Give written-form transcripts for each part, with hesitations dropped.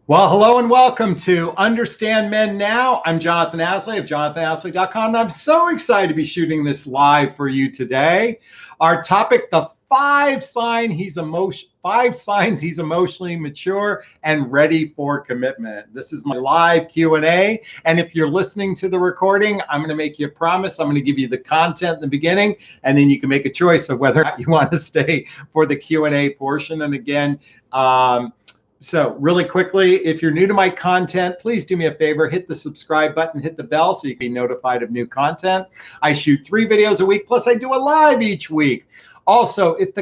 Well, hello and welcome to Understand Men Now. I'm Jonathon Aslay of jonathonaslay.com, and I'm so excited to be shooting this live for you today. Our topic, the five signs he's emotionally mature and ready for commitment. This is my live Q&A, and if you're listening to the recording, I'm going to make you a promise. I'm going to give you the content in the beginning, and then you can make a choice of whether or not you want to stay for the Q&A portion. And again, so really quickly, if you're new to my content, please do me a favor, hit the subscribe button, hit the bell so you can be notified of new content. I shoot 3 videos a week, plus I do a live each week. Also, if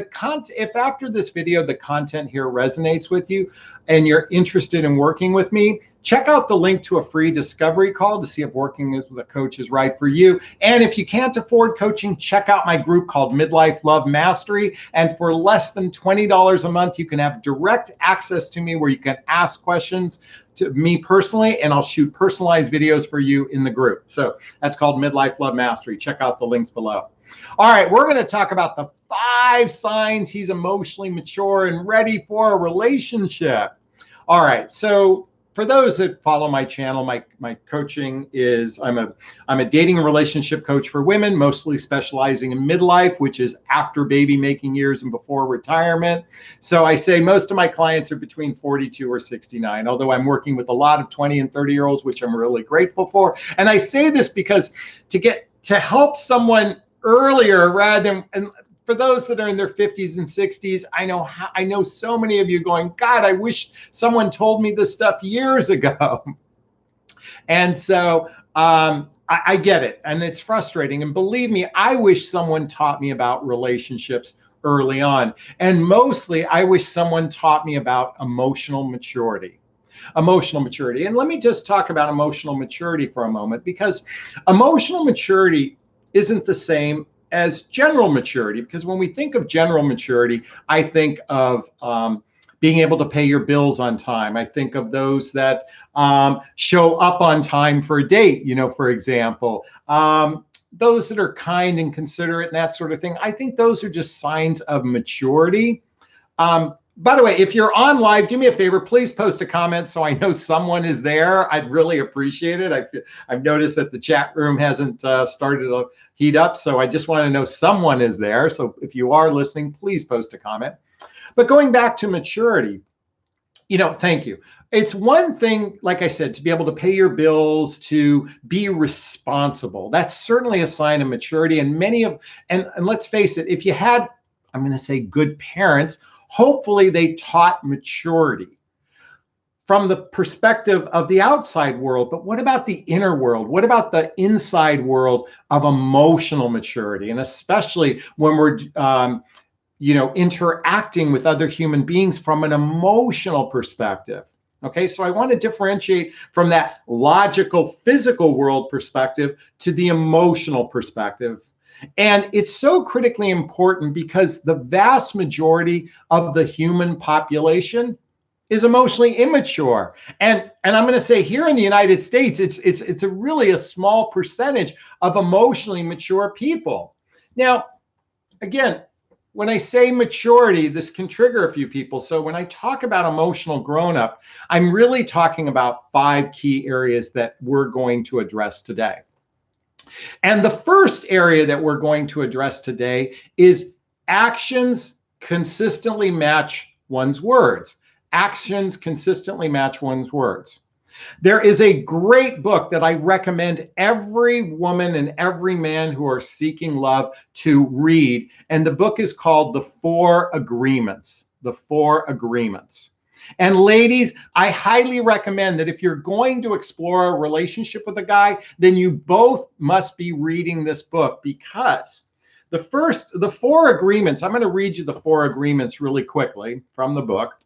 after this video, the content here resonates with you and you're interested in working with me, check out the link to a free discovery call to see if working with a coach is right for you. And if you can't afford coaching, check out my group called Midlife Love Mastery. And for less than $20 a month, you can have direct access to me where you can ask questions to me personally, and I'll shoot personalized videos for you in the group. So that's called Midlife Love Mastery. Check out the links below. All right, we're going to talk about the 5 signs he's emotionally mature and ready for a relationship. All right, so for those that follow my channel, my coaching is I'm a dating and relationship coach for women, mostly specializing in midlife, which is after baby making years and before retirement. So I say most of my clients are between 42 or 69, although I'm working with a lot of 20 and 30-year-olds, which I'm really grateful for. And I say this because to help someone earlier rather than, and for those that are in their 50s and 60s, I know so many of you going, God, I wish someone told me this stuff years ago. And so I get it, and it's frustrating. And believe me, I wish someone taught me about relationships early on. And mostly, I wish someone taught me about emotional maturity. Emotional maturity. And let me just talk about emotional maturity for a moment, because emotional maturity isn't the same as general maturity, because when we think of general maturity, I think of being able to pay your bills on time. I think of those that show up on time for a date, for example. Those that are kind and considerate and that sort of thing. I think those are just signs of maturity. By the way, if you're on live, do me a favor, please post a comment so I know someone is there. I'd really appreciate it. I've noticed that the chat room hasn't started to heat up, so I just want to know someone is there. So if you are listening, please post a comment. But going back to maturity, thank you. It's one thing, like I said, to be able to pay your bills, to be responsible. That's certainly a sign of maturity. And and let's face it, if you had, I'm going to say, good parents, hopefully they taught maturity from the perspective of the outside world. But what about the inner world? What about the inside world of emotional maturity? And especially when we're interacting with other human beings from an emotional perspective. Okay, so I want to differentiate from that logical, physical world perspective to the emotional perspective. And it's so critically important because the vast majority of the human population is emotionally immature. And I'm going to say here in the United States, it's really a small percentage of emotionally mature people. Now, again, when I say maturity, this can trigger a few people. So when I talk about emotional grown-up, I'm really talking about 5 key areas that we're going to address today. And the first area that we're going to address today is actions consistently match one's words. Actions consistently match one's words. There is a great book that I recommend every woman and every man who are seeking love to read. And the book is called The 4 Agreements. The 4 Agreements. And ladies, I highly recommend that if you're going to explore a relationship with a guy, then you both must be reading this book, because the 4 agreements, I'm going to read you the 4 agreements really quickly from the book.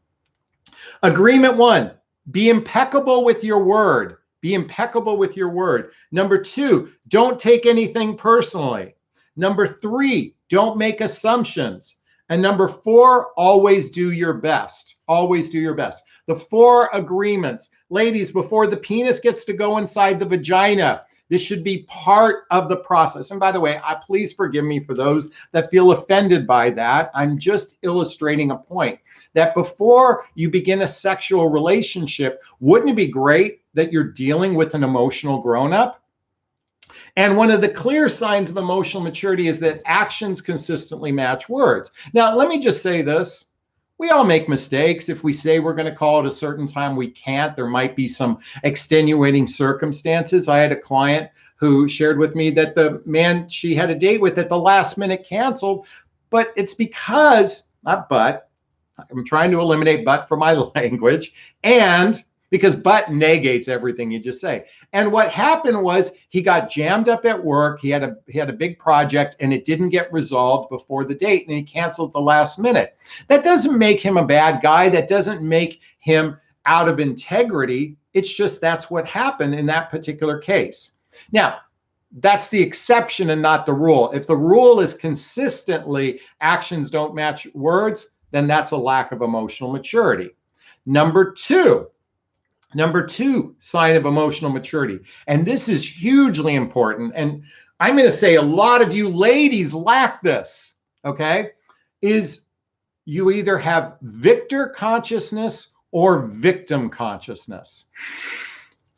Agreement 1, be impeccable with your word. Be impeccable with your word. Number 2, don't take anything personally. Number 3, don't make assumptions. And number 4, always do your best. Always do your best. The 4 agreements. Ladies, before the penis gets to go inside the vagina, This should be part of the process. And by the way, please forgive me for those that feel offended by that. I'm just illustrating a point that before you begin a sexual relationship, wouldn't it be great that you're dealing with an emotional grown-up? And one of the clear signs of emotional maturity is that actions consistently match words. Now, let me just say this. We all make mistakes. If we say we're going to call at a certain time, we can't. There might be some extenuating circumstances. I had a client who shared with me that the man she had a date with at the last minute canceled, but it's because, not but, I'm trying to eliminate but from my language, and because but negates everything you just say. And what happened was he got jammed up at work. He had a big project and it didn't get resolved before the date and he canceled at the last minute. That doesn't make him a bad guy. That doesn't make him out of integrity. It's just that's what happened in that particular case. Now, that's the exception and not the rule. If the rule is consistently actions don't match words, then that's a lack of emotional maturity. Number two sign of emotional maturity, and this is hugely important, and I'm going to say a lot of you ladies lack this, okay, is you either have victor consciousness or victim consciousness.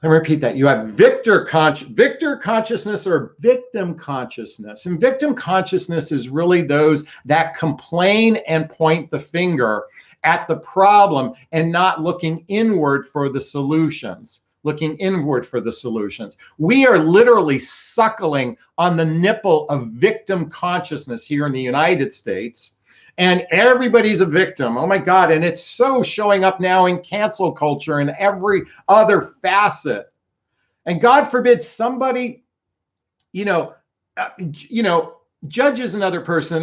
Let me repeat that. You have victor consciousness or victim consciousness. And victim consciousness is really those that complain and point the finger at the problem and not looking inward for the solutions. We are literally suckling on the nipple of victim consciousness here in the United States. And everybody's a victim. Oh my God. And it's so showing up now in cancel culture and every other facet. And God forbid somebody, judges another person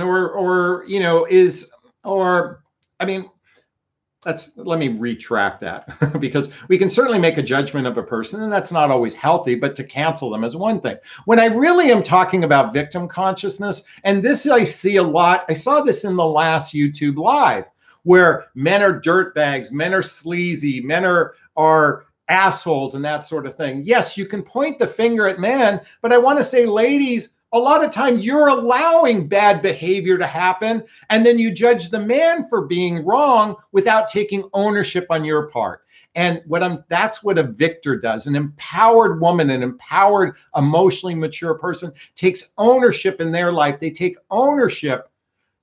let me retract that because we can certainly make a judgment of a person and that's not always healthy, but to cancel them is one thing. When I really am talking about victim consciousness, and this I see a lot, I saw this in the last YouTube live where men are dirtbags, men are sleazy, men are assholes and that sort of thing. Yes, you can point the finger at men, but I want to say, ladies, a lot of time you're allowing bad behavior to happen and then you judge the man for being wrong without taking ownership on your part. And that's what a victor does. An empowered woman, an empowered, emotionally mature person takes ownership in their life. They take ownership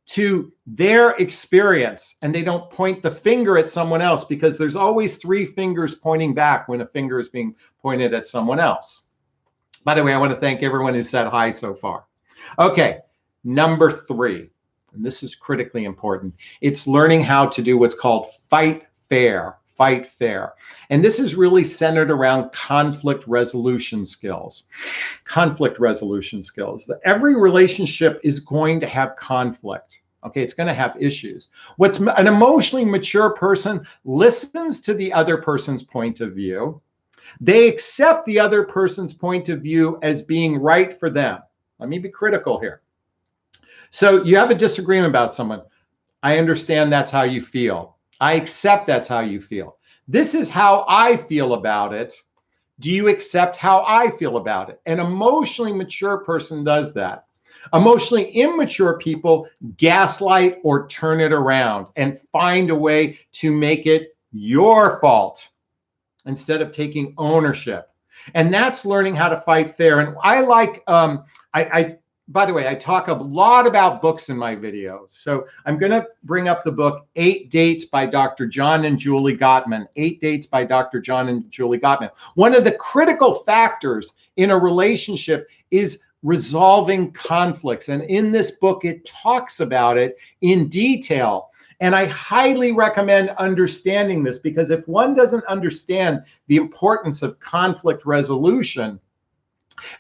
to their experience and they don't point the finger at someone else because there's always three fingers pointing back when a finger is being pointed at someone else. By the way, I want to thank everyone who said hi so far. Okay, number three, and this is critically important. It's learning how to do what's called fight fair. And this is really centered around conflict resolution skills. Every relationship is going to have conflict. Okay, it's going to have issues. An emotionally mature person listens to the other person's point of view. They accept the other person's point of view as being right for them. Let me be critical here. So you have a disagreement about someone. I understand that's how you feel. I accept that's how you feel. This is how I feel about it. Do you accept how I feel about it? An emotionally mature person does that. Emotionally immature people gaslight or turn it around and find a way to make it your fault instead of taking ownership. And that's learning how to fight fair. And I like, by the way, I talk a lot about books in my videos. So I'm going to bring up the book, 8 Dates by Dr. John and Julie Gottman. 8 Dates by Dr. John and Julie Gottman. One of the critical factors in a relationship is resolving conflicts. And in this book, it talks about it in detail. And I highly recommend understanding this because if one doesn't understand the importance of conflict resolution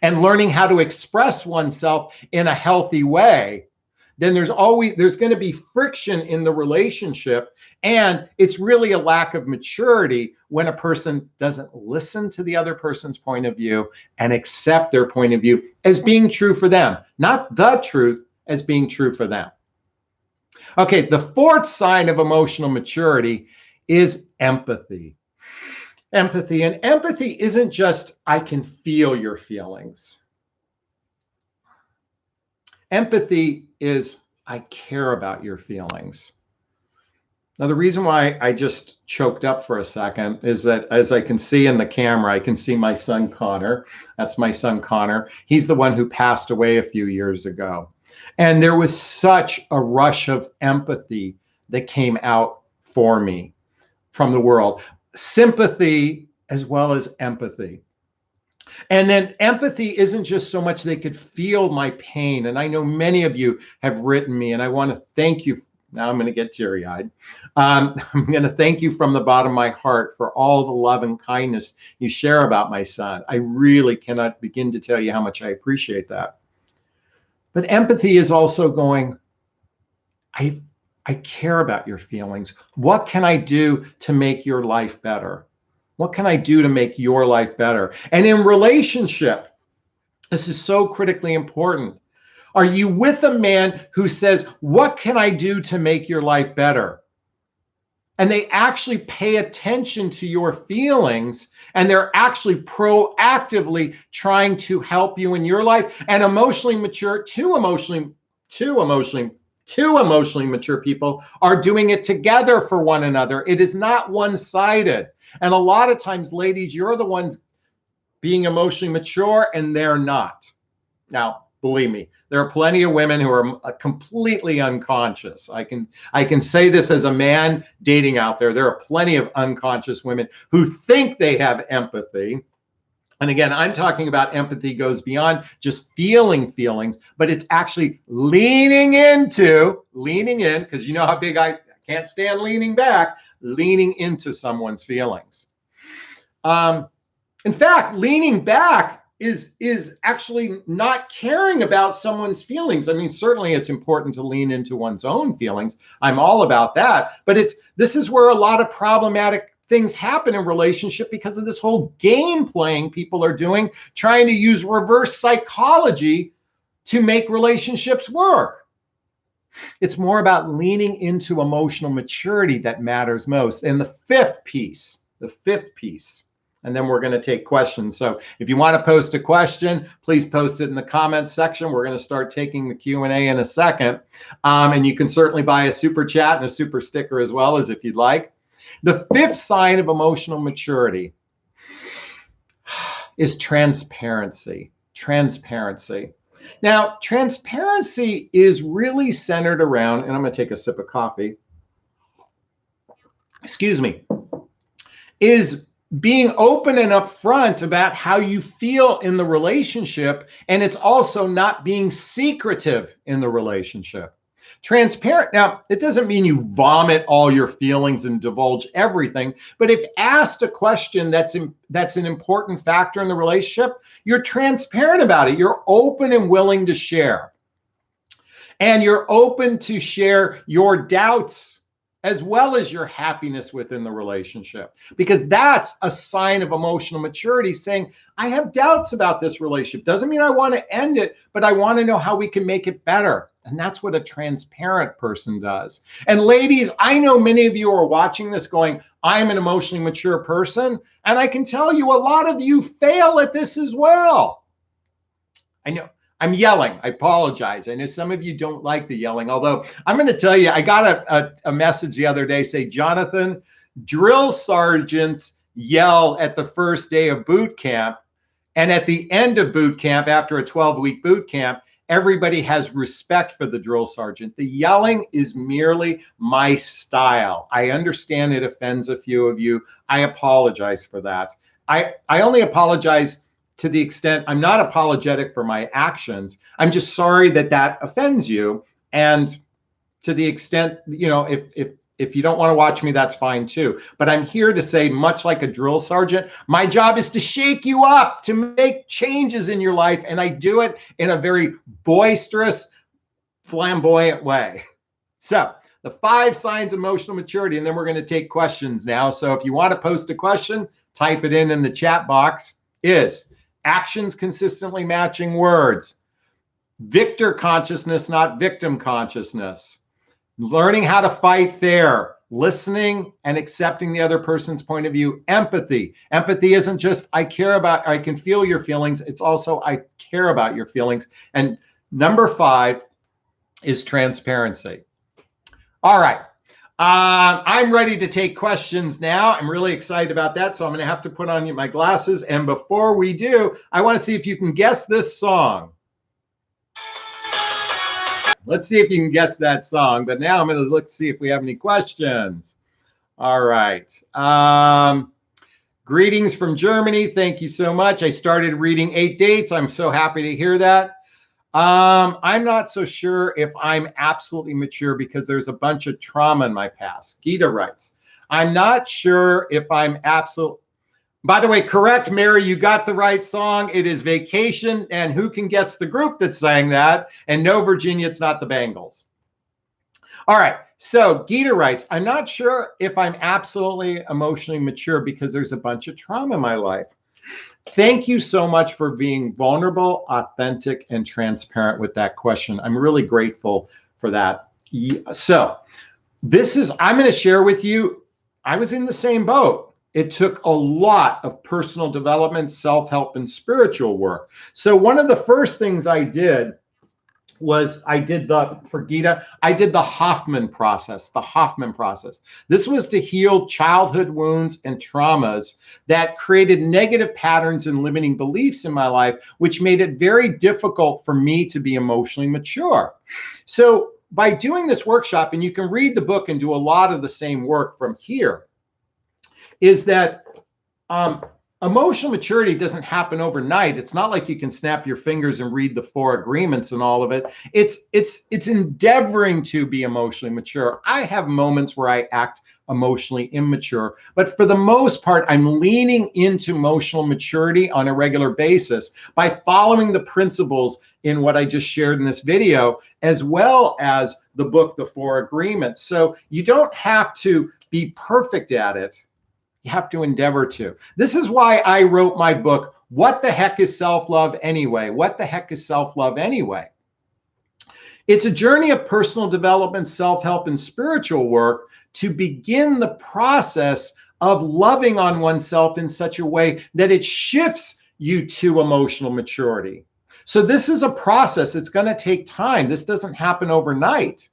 and learning how to express oneself in a healthy way, then there's going to be friction in the relationship. And it's really a lack of maturity when a person doesn't listen to the other person's point of view and accept their point of view as being true for them, not the truth, as being true for them. Okay, the fourth sign of emotional maturity is empathy. Empathy. And empathy isn't just, I can feel your feelings. Empathy is, I care about your feelings. Now, the reason why I just choked up for a second is that, as I can see in the camera, I can see my son, Connor. That's my son, Connor. He's the one who passed away a few years ago. And there was such a rush of empathy that came out for me from the world. Sympathy as well as empathy. And then empathy isn't just so much they could feel my pain. And I know many of you have written me, and I want to thank you. Now I'm going to get teary-eyed. I'm going to thank you from the bottom of my heart for all the love and kindness you share about my son. I really cannot begin to tell you how much I appreciate that. But empathy is also going, I care about your feelings. What can I do to make your life better? What can I do to make your life better? And in relationship, this is so critically important. Are you with a man who says, what can I do to make your life better? And they actually pay attention to your feelings, and they're actually proactively trying to help you in your life. And emotionally mature, two emotionally mature people are doing it together for one another. It is not one-sided. And a lot of times, ladies, you're the ones being emotionally mature and they're not. Now, believe me, there are plenty of women who are completely unconscious. I can say this as a man dating out there. There are plenty of unconscious women who think they have empathy. And again, I'm talking about empathy goes beyond just feeling feelings, but it's actually leaning in, because you know how big I can't stand leaning back, leaning into someone's feelings. In fact, leaning back is actually not caring about someone's feelings. I mean, certainly it's important to lean into one's own feelings. I'm all about that. But this is where a lot of problematic things happen in relationship because of this whole game playing people are doing, trying to use reverse psychology to make relationships work. It's more about leaning into emotional maturity that matters most. And the fifth piece, and then we're going to take questions. So if you want to post a question, please post it in the comments section. We're going to start taking the Q&A in a second. And you can certainly buy a super chat and a super sticker as well, as if you'd like. The fifth sign of emotional maturity is transparency. Now, transparency is really centered around, and I'm going to take a sip of coffee. Excuse me. Is being open and upfront about how you feel in the relationship, and it's also not being secretive in the relationship. Transparent. Now, it doesn't mean you vomit all your feelings and divulge everything, but if asked a question that's an important factor in the relationship, you're transparent about it. You're open and willing to share. And you're open to share your doubts as well as your happiness within the relationship, because that's a sign of emotional maturity, saying, I have doubts about this relationship. Doesn't mean I want to end it, but I want to know how we can make it better. And that's what a transparent person does. And ladies, I know many of you are watching this going, I'm an emotionally mature person. And I can tell you a lot of you fail at this as well. I know. I'm yelling. I apologize. I know some of you don't like the yelling, although I'm going to tell you, I got a message the other day say, Jonathan, drill sergeants yell at the first day of boot camp. And at the end of boot camp, after a 12-week boot camp, everybody has respect for the drill sergeant. The yelling is merely my style. I understand it offends a few of you. I apologize for that. I only apologize to the extent I'm not apologetic for my actions. I'm just sorry that offends you. And to the extent, you know, if you don't want to watch me, that's fine too. But I'm here to say, much like a drill sergeant, my job is to shake you up, to make changes in your life. And I do it in a very boisterous, flamboyant way. So the 5 signs of emotional maturity, and then we're going to take questions now. So if you want to post a question, type it in the chat box, is actions consistently matching words, victor consciousness, not victim consciousness, learning how to fight fair, listening and accepting the other person's point of view. Empathy. Empathy isn't just I care about, I can feel your feelings. It's also I care about your feelings. And number 5 is transparency. All right. I'm ready to take questions now. I'm really excited about that. So I'm going to have to put on my glasses. And before we do, I want to see if you can guess this song. Let's see if you can guess that song. But now I'm going to look to see if we have any questions. All right. Greetings from Germany. Thank you so much. I started reading 8 Dates. I'm so happy to hear that. I'm not so sure if I'm absolutely mature because there's a bunch of trauma in my past. Gita writes, I'm not sure if I'm absolutely. By the way, correct, Mary, you got the right song. It is Vacation. And who can guess the group that sang that? And no, Virginia, it's not the Bangles. All right. So Gita writes, I'm not sure if I'm absolutely emotionally mature because there's a bunch of trauma in my life. Thank you so much for being vulnerable, authentic, and transparent with that question. I'm really grateful for that. So I'm going to share with you, I was in the same boat. It took a lot of personal development, self-help, and spiritual work. So one of the first things I did was I did the Hoffman process, This was to heal childhood wounds and traumas that created negative patterns and limiting beliefs in my life, which made it very difficult for me to be emotionally mature. So by doing this workshop, and you can read the book and do a lot of the same work from here, is that emotional maturity doesn't happen overnight. It's not like you can snap your fingers and read the 4 agreements and all of it. It's endeavoring to be emotionally mature. I have moments where I act emotionally immature, but for the most part, I'm leaning into emotional maturity on a regular basis by following the principles in what I just shared in this video, as well as the book, The 4 Agreements. So you don't have to be perfect at it. You have to endeavor to. This is why I wrote my book, What the Heck is Self-Love Anyway? What the Heck is Self-Love Anyway? It's a journey of personal development, self-help, and spiritual work to begin the process of loving on oneself in such a way that it shifts you to emotional maturity. So this is a process. It's going to take time. This doesn't happen overnight.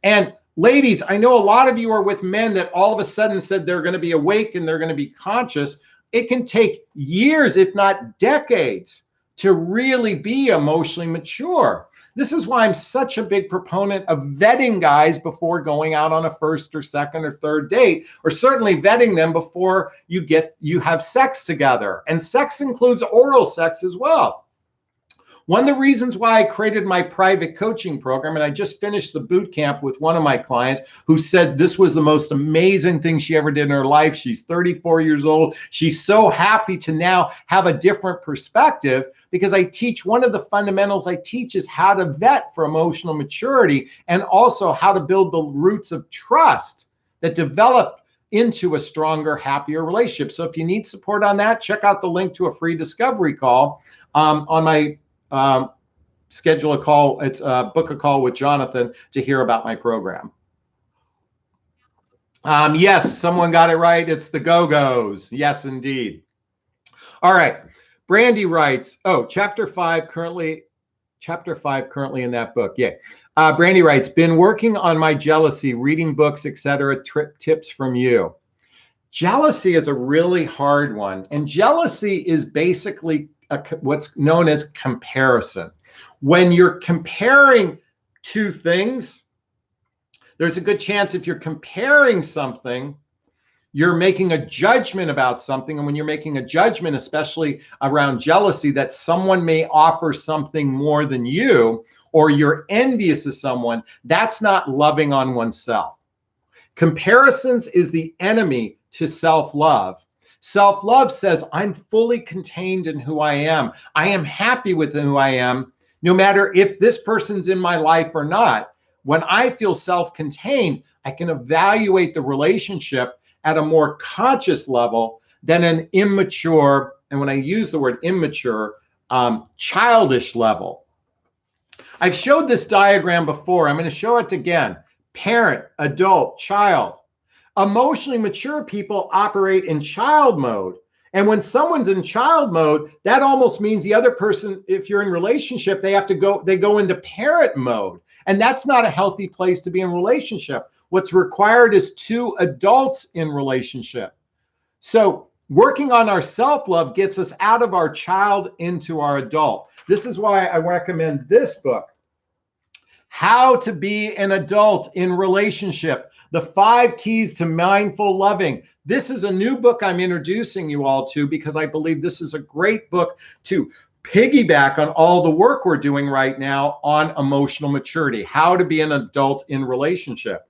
And ladies, I know a lot of you are with men that all of a sudden said they're going to be awake and they're going to be conscious. It can take years, if not decades, to really be emotionally mature. This is why I'm such a big proponent of vetting guys before going out on a first or second or third date, or certainly vetting them before you have sex together. And sex includes oral sex as well. One of the reasons why I created my private coaching program, and I just finished the boot camp with one of my clients who said this was the most amazing thing she ever did in her life. She's 34 years old. She's so happy to now have a different perspective because I teach, one of the fundamentals I teach is how to vet for emotional maturity and also how to build the roots of trust that develop into a stronger, happier relationship. So if you need support on that, check out the link to a free discovery call on my schedule a call. It's book a call with Jonathon to hear about my program. Yes, someone got it right. It's the Go-Go's. Yes, indeed. All right. Brandy writes, chapter 5 currently in that book. Yeah. Brandy writes, been working on my jealousy, reading books, etc. Tips from you. Jealousy is a really hard one. And jealousy is basically what's known as comparison. When you're comparing two things, there's a good chance if you're comparing something, you're making a judgment about something. And when you're making a judgment, especially around jealousy, that someone may offer something more than you, or you're envious of someone, that's not loving on oneself. Comparisons is the enemy to self-love. Self-love says, I'm fully contained in who I am. I am happy with who I am, no matter if this person's in my life or not. When I feel self-contained, I can evaluate the relationship at a more conscious level than an immature, and when I use the word immature, childish level. I've showed this diagram before. I'm going to show it again. Parent, adult, child. Emotionally mature people operate in child mode. And when someone's in child mode, that almost means the other person, if you're in relationship, they go into parent mode. And that's not a healthy place to be in relationship. What's required is two adults in relationship. So working on our self-love gets us out of our child into our adult. This is why I recommend this book, How to Be an Adult in Relationship, The 5 Keys to Mindful Loving. This is a new book I'm introducing you all to because I believe this is a great book to piggyback on all the work we're doing right now on emotional maturity, how to be an adult in relationship.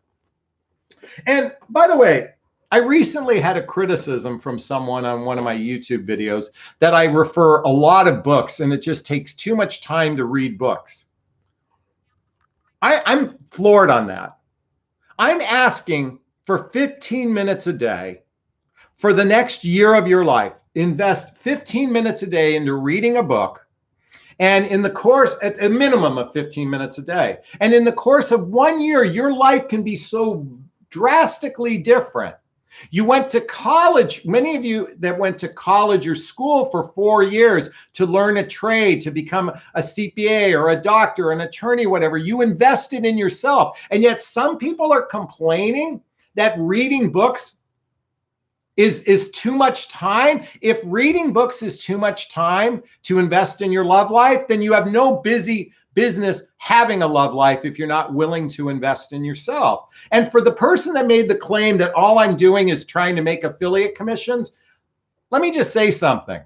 And by the way, I recently had a criticism from someone on one of my YouTube videos that I refer a lot of books and it just takes too much time to read books. I'm floored on that. I'm asking for 15 minutes a day for the next year of your life. Invest 15 minutes a day into reading a book. And in the course, at a minimum of 15 minutes a day. And in the course of 1 year, your life can be so drastically different. You went to college, many of you that went to college or school for 4 years to learn a trade, to become a CPA or a doctor, an attorney, whatever, you invested in yourself. And yet some people are complaining that reading books is too much time. If reading books is too much time to invest in your love life, then you have no business having a love life if you're not willing to invest in yourself. And for the person that made the claim that all I'm doing is trying to make affiliate commissions, let me just say something.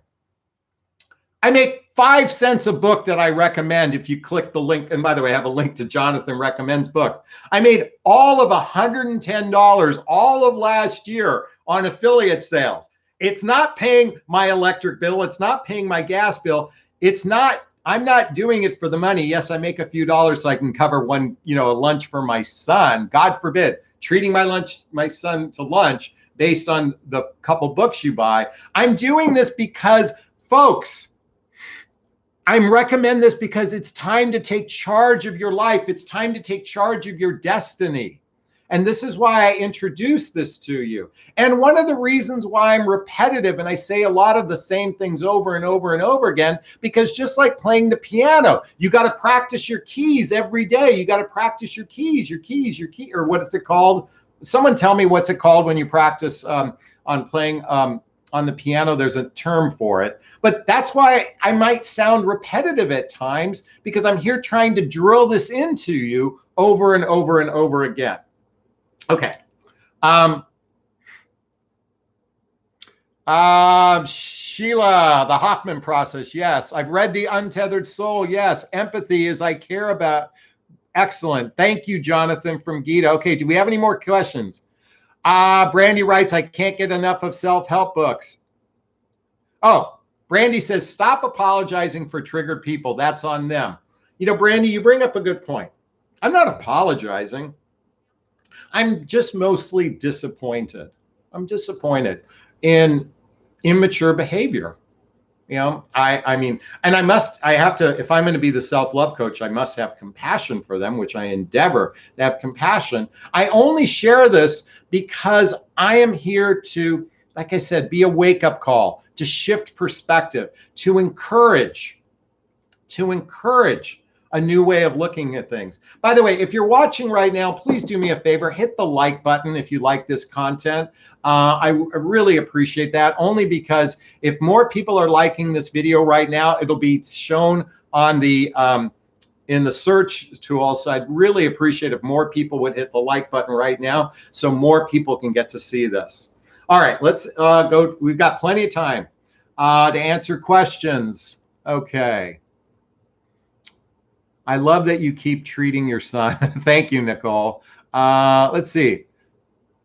I make 5 cents a book that I recommend if you click the link. And by the way, I have a link to Jonathon Recommends Books. I made all of $110 all of last year on affiliate sales. It's not paying my electric bill. It's not paying my gas bill. I'm not doing it for the money. Yes, I make a few dollars so I can cover a lunch for my son. God forbid, treating my son to lunch based on the couple books you buy. I'm doing this because, folks, I recommend this because it's time to take charge of your life. It's time to take charge of your destiny. And this is why I introduced this to you. And one of the reasons why I'm repetitive and I say a lot of the same things over and over and over again, because just like playing the piano, you got to practice your keys every day. You got to practice your keys, or what is it called? Someone tell me what's it called when you practice on playing on the piano. There's a term for it. But that's why I might sound repetitive at times, because I'm here trying to drill this into you over and over and over again. Okay. Sheila, the Hoffman process. Yes. I've read The Untethered Soul. Yes. Empathy is I care about. Excellent. Thank you, Jonathon from Gita. Okay. Do we have any more questions? Brandy writes, I can't get enough of self-help books. Oh, Brandy says, stop apologizing for triggered people. That's on them. You know, Brandy, you bring up a good point. I'm not apologizing. I'm just mostly disappointed. I'm disappointed in immature behavior. You know, I mean, and I have to, if I'm going to be the self-love coach, I must have compassion for them, which I endeavor to have compassion. I only share this because I am here to, like I said, be a wake-up call, to shift perspective, to encourage a new way of looking at things. By the way, if you're watching right now, please do me a favor, hit the like button if you like this content. I really appreciate that, only because if more people are liking this video right now, it'll be shown on the in the search tool. So I'd really appreciate if more people would hit the like button right now so more people can get to see this. All right, let's go. We've got plenty of time to answer questions. Okay. I love that you keep treating your son. Thank you, Nicole. Let's see.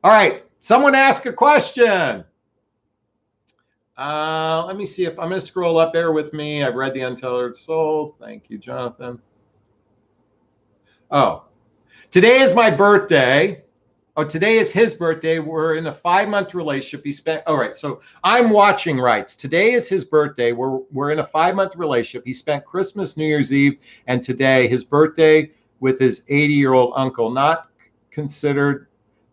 All right, someone ask a question. Let me see if I'm going to scroll up. Bear with me. I've read The Untethered Soul. Thank you, Jonathon. Oh, today is my birthday. Oh, today is his birthday. We're in a 5-month relationship. He spent, all right, so I'm watching rights. Today is his birthday. We're in a 5-month relationship. He spent Christmas, New Year's Eve, and today his birthday with his 80-year-old uncle. Not considered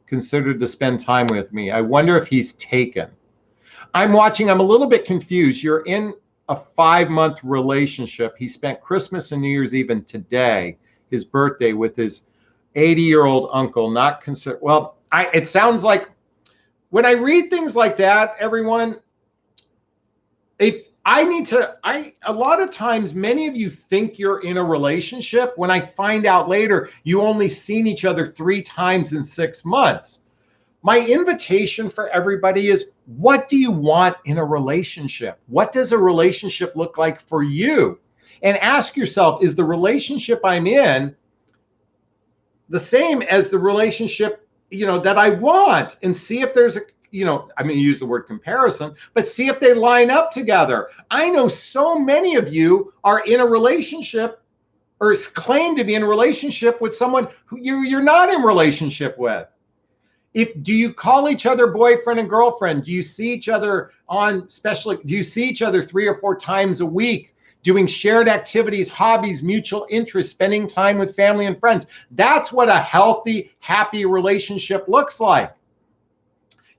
considered to spend time with me. I wonder if he's taken. I'm watching. I'm a little bit confused. You're in a 5-month relationship. He spent Christmas and New Year's Eve today, his birthday, with his 80-year-old uncle. Not consider. Well, it sounds like when I read things like that, everyone, if I need to, a lot of times, many of you think you're in a relationship when I find out later you only seen each other 3 times in 6 months. My invitation for everybody is, what do you want in a relationship? What does a relationship look like for you? And ask yourself, is the relationship I'm in the same as the relationship, that I want? And see if there's I'm going to use the word comparison, but see if they line up together. I know so many of you are in a relationship or claim to be in a relationship with someone who you're not in relationship with. Do you call each other boyfriend and girlfriend? Do you see each other do you see each other 3 or 4 times a week, doing shared activities, hobbies, mutual interests, spending time with family and friends? That's what a healthy, happy relationship looks like.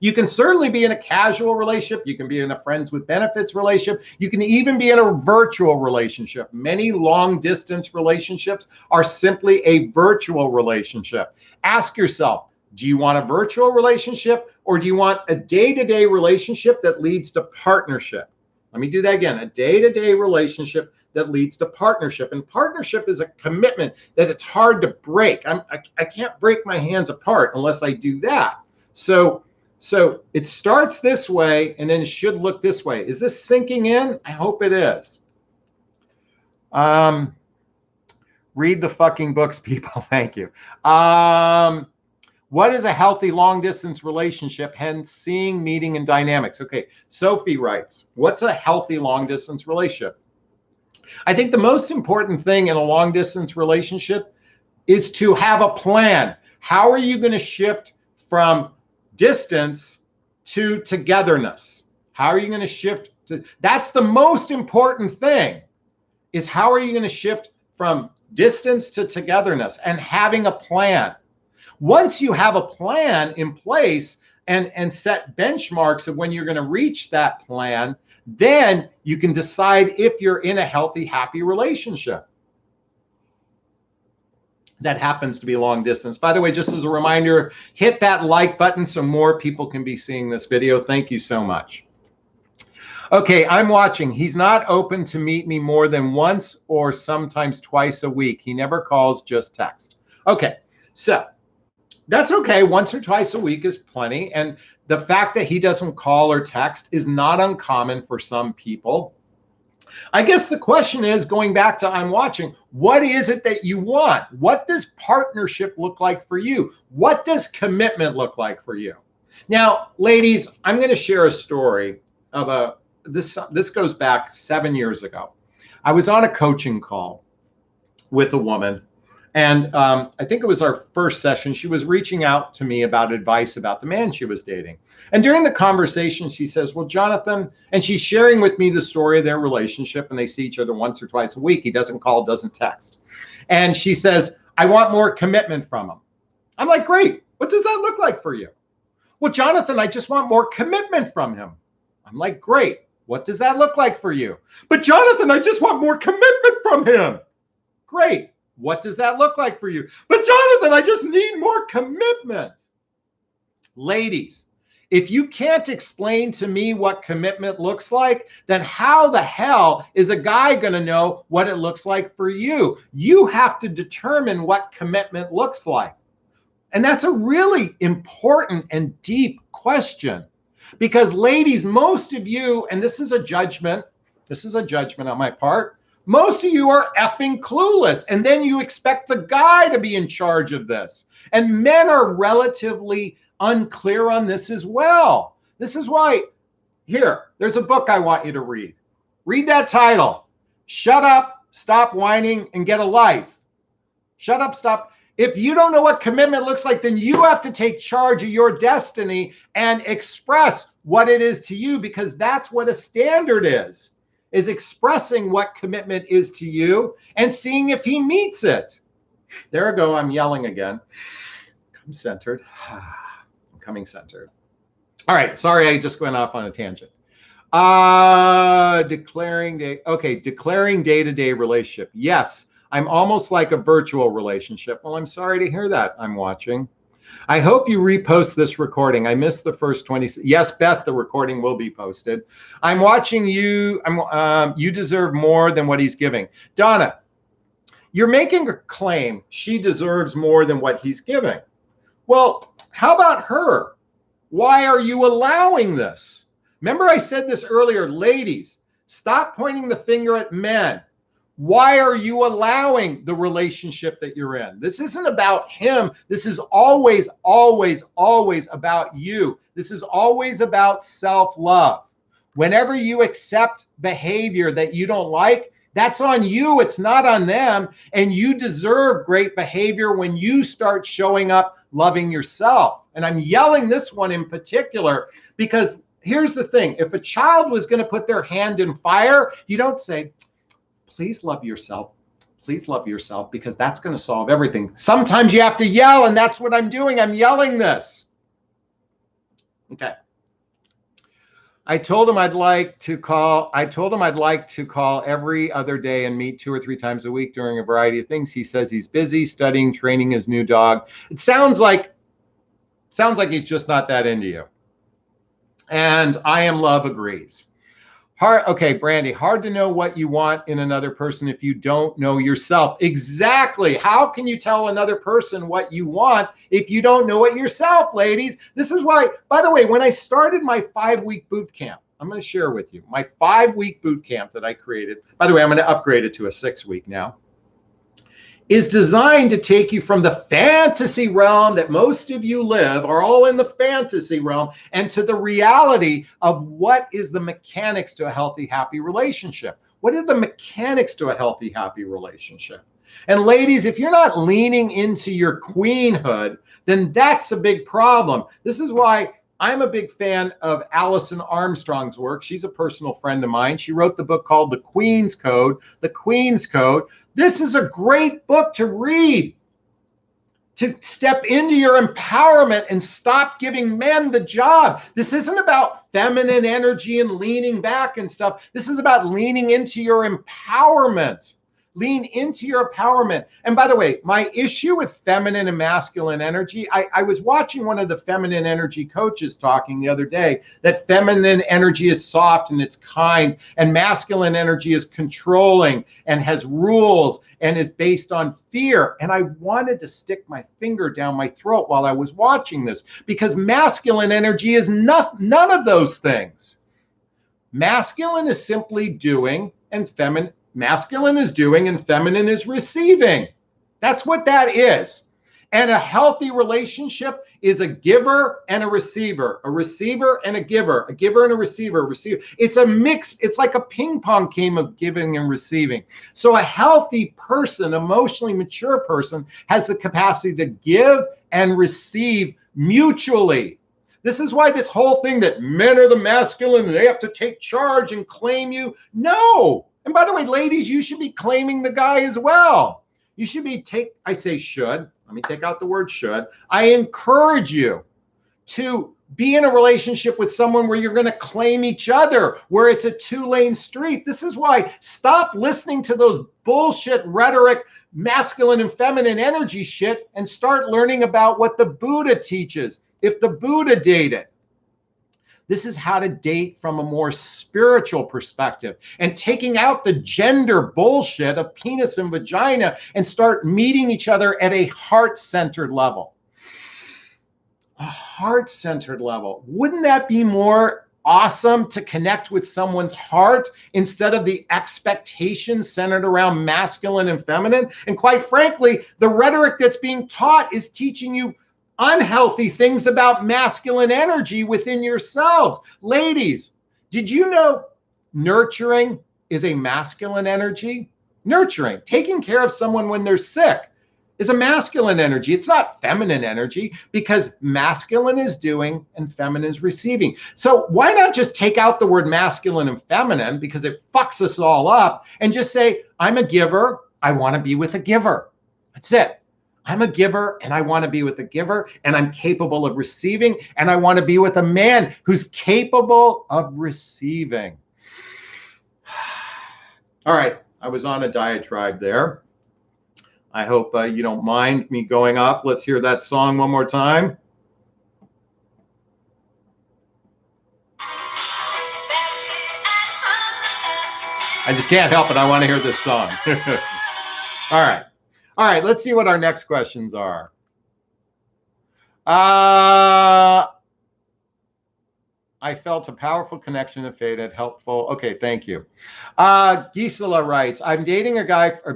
You can certainly be in a casual relationship. You can be in a friends with benefits relationship. You can even be in a virtual relationship. Many long distance relationships are simply a virtual relationship. Ask yourself, do you want a virtual relationship, or do you want a day-to-day relationship that leads to partnership? Let me do that again. A day-to-day relationship that leads to partnership. And partnership is a commitment that it's hard to break. I can't break my hands apart unless I do that. So it starts this way and then it should look this way. Is this sinking in? I hope it is. Read the fucking books, people. Thank you. What is a healthy long distance relationship? Hence seeing, meeting, and dynamics. Okay, Sophie writes, what's a healthy long distance relationship? I think the most important thing in a long distance relationship is to have a plan. How are you going to shift from distance to togetherness? How are you going to shift to, that's the most important thing, is how are you going to shift from distance to togetherness, and having a plan. Once you have a plan in place and set benchmarks of when you're going to reach that plan, then you can decide if you're in a healthy, happy relationship that happens to be long distance. By the way, just as a reminder, hit that like button so more people can be seeing this video. Thank you so much. Okay, I'm watching. He's not open to meet me more than once or sometimes twice a week. He never calls, just text. Okay, so that's okay. Once or twice a week is plenty. And the fact that he doesn't call or text is not uncommon for some people. I guess the question is, going back to I'm watching, what is it that you want? What does partnership look like for you? What does commitment look like for you? Now, ladies, I'm going to share a story of this goes back 7 years ago. I was on a coaching call with a woman, and I think it was our first session. She was reaching out to me about advice about the man she was dating. And during the conversation, she says, well, Jonathon, and she's sharing with me the story of their relationship, and they see each other once or twice a week. He doesn't call, doesn't text. And she says, I want more commitment from him. I'm like, great. What does that look like for you? Well, Jonathon, I just want more commitment from him. I'm like, great. What does that look like for you? But Jonathon, I just want more commitment from him. Great. What does that look like for you? But Jonathon, I just need more commitment. Ladies, if you can't explain to me what commitment looks like, then how the hell is a guy going to know what it looks like for you? You have to determine what commitment looks like. And that's a really important and deep question. Because ladies, most of you, and this is a judgment on my part, most of you are effing clueless. And then you expect the guy to be in charge of this. And men are relatively unclear on this as well. This is why, there's a book I want you to read. Read that title. Shut Up, Stop Whining, and Get a Life. Shut up, stop. If you don't know what commitment looks like, then you have to take charge of your destiny and express what it is to you, because that's what a standard is expressing what commitment is to you and seeing if he meets it. There I go. I'm yelling again. Come centered. Becoming centered. All right. Sorry, I just went off on a tangent. Declaring day-to-day relationship. Yes, I'm almost like a virtual relationship. Well, I'm sorry to hear that. I'm watching. I hope you repost this recording. I missed the first 20. Yes, Beth, the recording will be posted. I'm watching you. You deserve more than what he's giving. Donna, you're making a claim she deserves more than what he's giving. Well, how about her? Why are you allowing this? Remember I said this earlier, ladies, stop pointing the finger at men. Why are you allowing the relationship that you're in? This isn't about him. This is always, always, always about you. This is always about self-love. Whenever you accept behavior that you don't like, that's on you. It's not on them. And you deserve great behavior when you start showing up loving yourself. And I'm yelling this one in particular because here's the thing. If a child was going to put their hand in fire, you don't say, please love yourself. Please love yourself, because that's going to solve everything. Sometimes you have to yell, and that's what I'm doing. I'm yelling this. Okay. I told him I'd like to call every other day and meet 2 or 3 times a week during a variety of things. He says he's busy studying, training his new dog. It sounds like he's just not that into you. And I Am Love agrees. Okay, Brandy, hard to know what you want in another person if you don't know yourself. Exactly. How can you tell another person what you want if you don't know it yourself, ladies? This is why, by the way, when I started my 5-week boot camp, I'm going to share with you my 5-week boot camp that I created. By the way, I'm going to upgrade it to a 6-week now. Is designed to take you from the fantasy realm that most of you live, are all in the fantasy realm, and to the reality of what is the mechanics to a healthy, happy relationship. What are the mechanics to a healthy, happy relationship? And ladies, if you're not leaning into your queenhood, then that's a big problem. This is why I'm a big fan of Alison Armstrong's work. She's a personal friend of mine. She wrote the book called The Queen's Code. The Queen's Code. This is a great book to read, to step into your empowerment and stop giving men the job. This isn't about feminine energy and leaning back and stuff. This is about leaning into your empowerment. Lean into your empowerment. And by the way, my issue with feminine and masculine energy, I was watching one of the feminine energy coaches talking the other day that feminine energy is soft and it's kind, and masculine energy is controlling and has rules and is based on fear. And I wanted to stick my finger down my throat while I was watching this, because masculine energy is none of those things. Masculine is simply doing, and masculine is doing and feminine is receiving. That's what that is. And a healthy relationship is a giver and a receiver and a giver and a receiver, It's a mix. It's like a ping pong game of giving and receiving. So a healthy person, emotionally mature person, has the capacity to give and receive mutually. This is why this whole thing that men are the masculine and they have to take charge and claim you. No. And by the way, ladies, you should be claiming the guy as well. You should be I say should. Let me take out the word should. I encourage you to be in a relationship with someone where you're going to claim each other, where it's a 2-lane street. This is why stop listening to those bullshit rhetoric, masculine and feminine energy shit, and start learning about what the Buddha teaches. If the Buddha dated, this is how to date from a more spiritual perspective, and taking out the gender bullshit of penis and vagina and start meeting each other at a heart-centered level. A heart-centered level. Wouldn't that be more awesome to connect with someone's heart instead of the expectations centered around masculine and feminine? And quite frankly, the rhetoric that's being taught is teaching you unhealthy things about masculine energy within yourselves. Ladies, did you know nurturing is a masculine energy? Nurturing, taking care of someone when they're sick, is a masculine energy. It's not feminine energy, because masculine is doing and feminine is receiving. So why not just take out the word masculine and feminine, because it fucks us all up, and just say, I'm a giver. I want to be with a giver. That's it. I'm a giver and I want to be with a giver and I'm capable of receiving, and I want to be with a man who's capable of receiving. All right, I was on a diatribe there. I hope you don't mind me going off. Let's hear that song one more time. I just can't help it. I want to hear this song. All right. All right, let's see what our next questions are. I felt a powerful connection and faded, helpful. Okay, thank you. Gisela writes, I'm dating a guy, I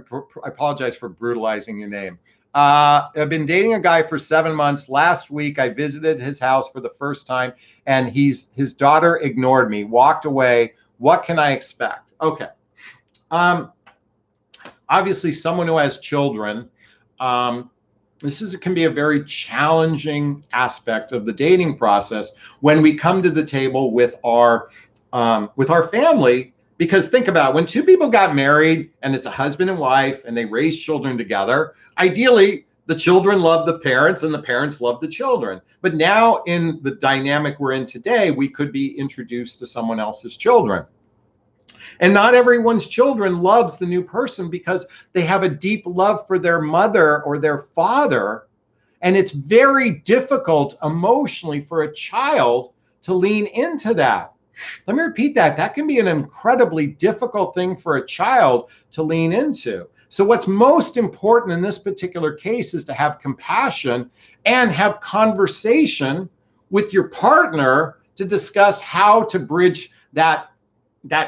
apologize for brutalizing your name. I've been dating a guy for 7 months. Last week, I visited his house for the first time, and his daughter ignored me, walked away. What can I expect? Okay. Obviously, someone who has children, this can be a very challenging aspect of the dating process when we come to the table with our family. Because think about it, when two people got married and it's a husband and wife and they raise children together, ideally the children love the parents and the parents love the children. But now in the dynamic we're in today, we could be introduced to someone else's children. And not everyone's children loves the new person because they have a deep love for their mother or their father. And it's very difficult emotionally for a child to lean into that. Let me repeat that. That can be an incredibly difficult thing for a child to lean into. So what's most important in this particular case is to have compassion and have conversation with your partner to discuss how to bridge that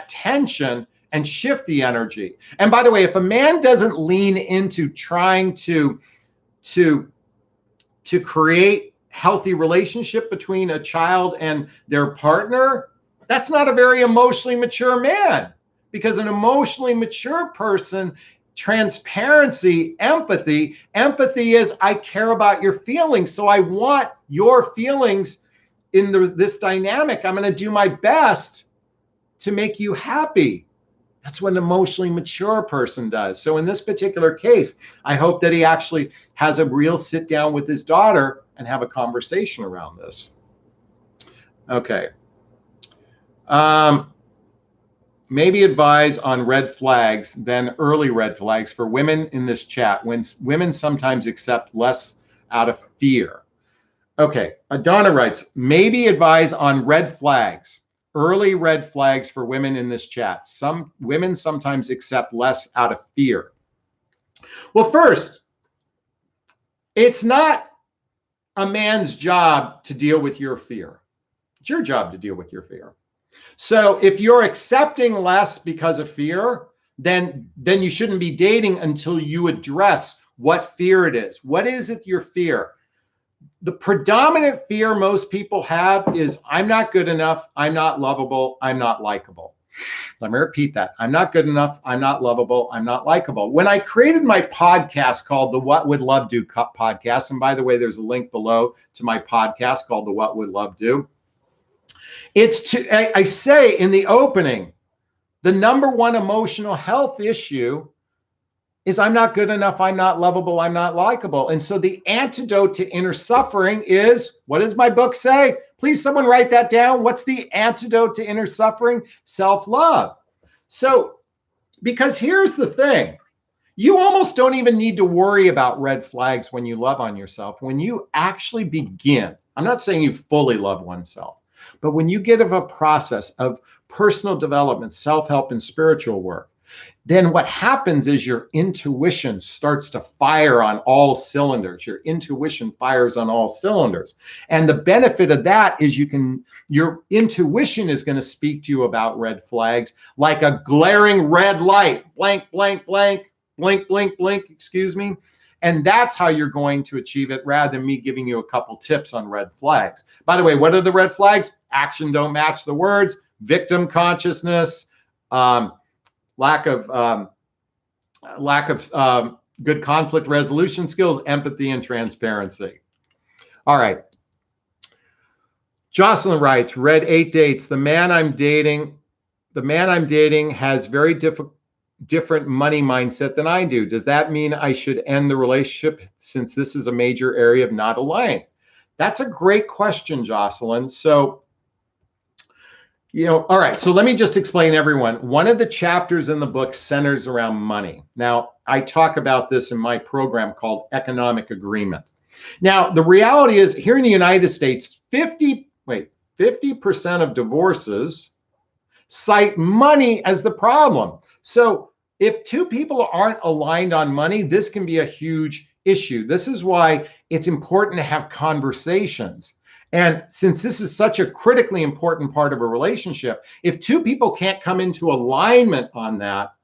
tension and shift the energy. And by the way, if a man doesn't lean into trying to create healthy relationship between a child and their partner, that's not a very emotionally mature man. Because an emotionally mature person, transparency, empathy is I care about your feelings. So I want your feelings in this dynamic. I'm going to do my best to make you happy. That's what an emotionally mature person does. So in this particular case, I hope that he actually has a real sit down with his daughter and have a conversation around this. Okay. Maybe advise on red flags, then early red flags for women in this chat, when women sometimes accept less out of fear. Okay. Donna writes, maybe advise on red flags. Early red flags for women in this chat. Some women sometimes accept less out of fear. Well, first, it's not a man's job to deal with your fear. It's your job to deal with your fear. So if you're accepting less because of fear, then you shouldn't be dating until you address what fear it is. What is it your fear? The predominant fear most people have is I'm not good enough, I'm not lovable, I'm not likable. Let me repeat that. I'm not good enough, I'm not lovable, I'm not likable. When I created my podcast called the What Would Love Do podcast, and by the way, there's a link below to my podcast called the What Would Love Do. I say in the opening, the number one emotional health issue is I'm not good enough, I'm not lovable, I'm not likable. And so the antidote to inner suffering is, what does my book say? Please, someone write that down. What's the antidote to inner suffering? Self-love. So, because here's the thing, you almost don't even need to worry about red flags when you love on yourself. When you actually begin, I'm not saying you fully love oneself, but when you get of a process of personal development, self-help, and spiritual work, then what happens is your intuition starts to fire on all cylinders. Your intuition fires on all cylinders. And the benefit of that is your intuition is going to speak to you about red flags like a glaring red light. Blank, blank, blank, blink, blink, blink, excuse me. And that's how you're going to achieve it rather than me giving you a couple tips on red flags. By the way, what are the red flags? Action don't match the words, victim consciousness, lack of good conflict resolution skills, empathy, and transparency. All right. Jocelyn writes, read 8 dates. The man I'm dating has very difficult. different money mindset than I do. Does that mean I should end the relationship since this is a major area of not aligning? That's a great question, Jocelyn. So, all right, so let me just explain, everyone. One of the chapters in the book centers around money. Now, I talk about this in my program called Economic Agreement. Now, the reality is here in the United States, 50% of divorces cite money as the problem. So if two people aren't aligned on money, this can be a huge issue. This is why it's important to have conversations. And since this is such a critically important part of a relationship, if two people can't come into alignment on that,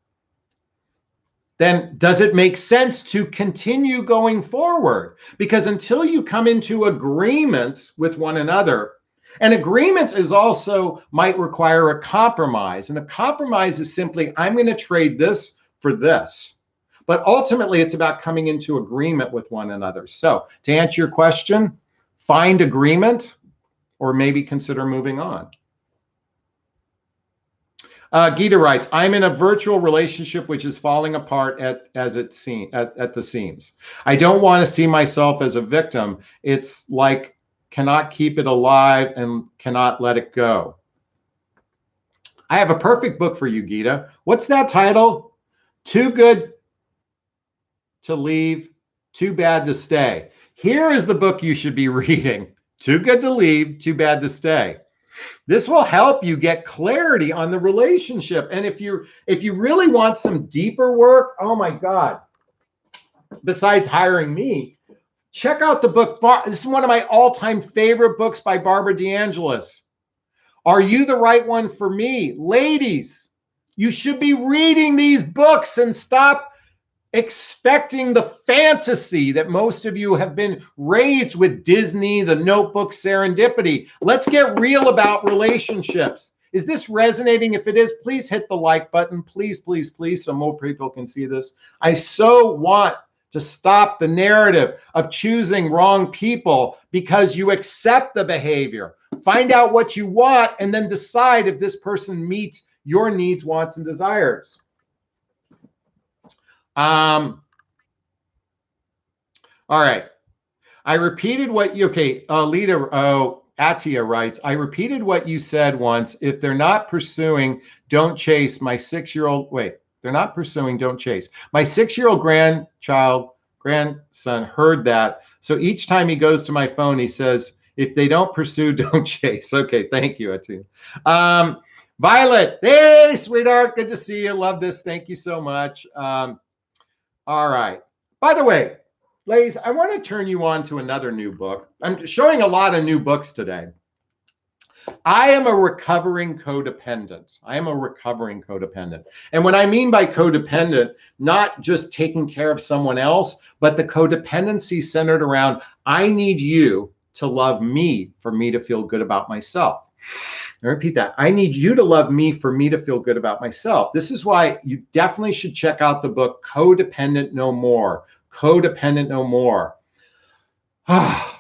then does it make sense to continue going forward? Because until you come into agreements with one another, an agreement is also might require a compromise. And a compromise is simply, I'm going to trade this for this. But ultimately, it's about coming into agreement with one another. So to answer your question, find agreement or maybe consider moving on. Gita writes, I'm in a virtual relationship which is falling apart at the seams. I don't want to see myself as a victim. It's like cannot keep it alive and cannot let it go. I have a perfect book for you, Gita. What's that title? Too Good to Leave, Too Bad to Stay. Here is the book you should be reading. Too Good to Leave, Too Bad to Stay. This will help you get clarity on the relationship. And if you really want some deeper work, oh my God, besides hiring me, check out the book. This is one of my all-time favorite books by Barbara DeAngelis. Are You the Right One for Me? Ladies, you should be reading these books and stop expecting the fantasy that most of you have been raised with Disney, The Notebook, Serendipity. Let's get real about relationships. Is this resonating? If it is, please hit the like button. Please, please, please, so more people can see this. I so want to stop the narrative of choosing wrong people because you accept the behavior. Find out what you want and then decide if this person meets your needs, wants, and desires. All right. I repeated what you, Atia writes, I repeated what you said once. If they're not pursuing, don't chase. My 6-year-old, they're not pursuing, don't chase. My 6-year-old grandson heard that. So each time he goes to my phone, he says, if they don't pursue, don't chase. Okay. Thank you, Atia. Violet, hey, sweetheart. Good to see you. Love this. Thank you so much. All right. By the way, ladies, I want to turn you on to another new book. I'm showing a lot of new books today. I am a recovering codependent. And what I mean by codependent, not just taking care of someone else, but the codependency centered around, I need you to love me for me to feel good about myself. I repeat that. I need you to love me for me to feel good about myself. This is why you definitely should check out the book, Codependent No More. Codependent No More. I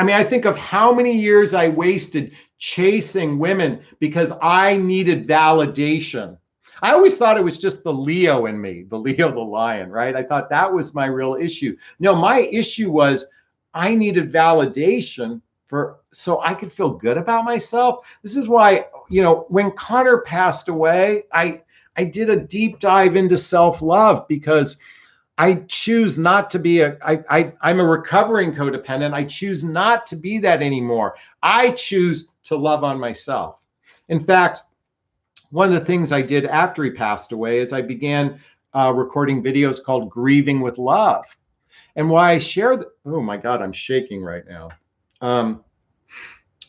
mean, I think of how many years I wasted chasing women because I needed validation. I always thought it was just the Leo in me, the Leo, the lion, right? I thought that was my real issue. No, my issue was I needed validation so I could feel good about myself. This is why, when Connor passed away, I did a deep dive into self-love because I choose not to be I'm a recovering codependent. I choose not to be that anymore. I choose to love on myself. In fact, one of the things I did after he passed away is I began recording videos called Grieving with Love. And why I shared, oh my God, I'm shaking right now.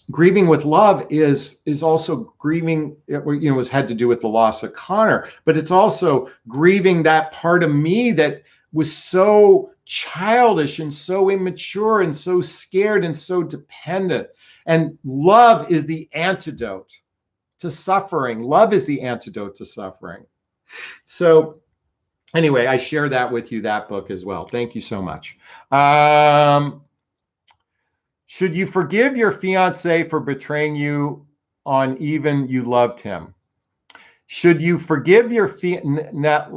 Grieving with love is also grieving, had to do with the loss of Connor, but it's also grieving that part of me that was so childish and so immature and so scared and so dependent. And love is the antidote to suffering. Love is the antidote to suffering. So anyway, I share that with you, that book as well. Thank you so much. Should you forgive your fiance for betraying you on even you loved him? Should you forgive your net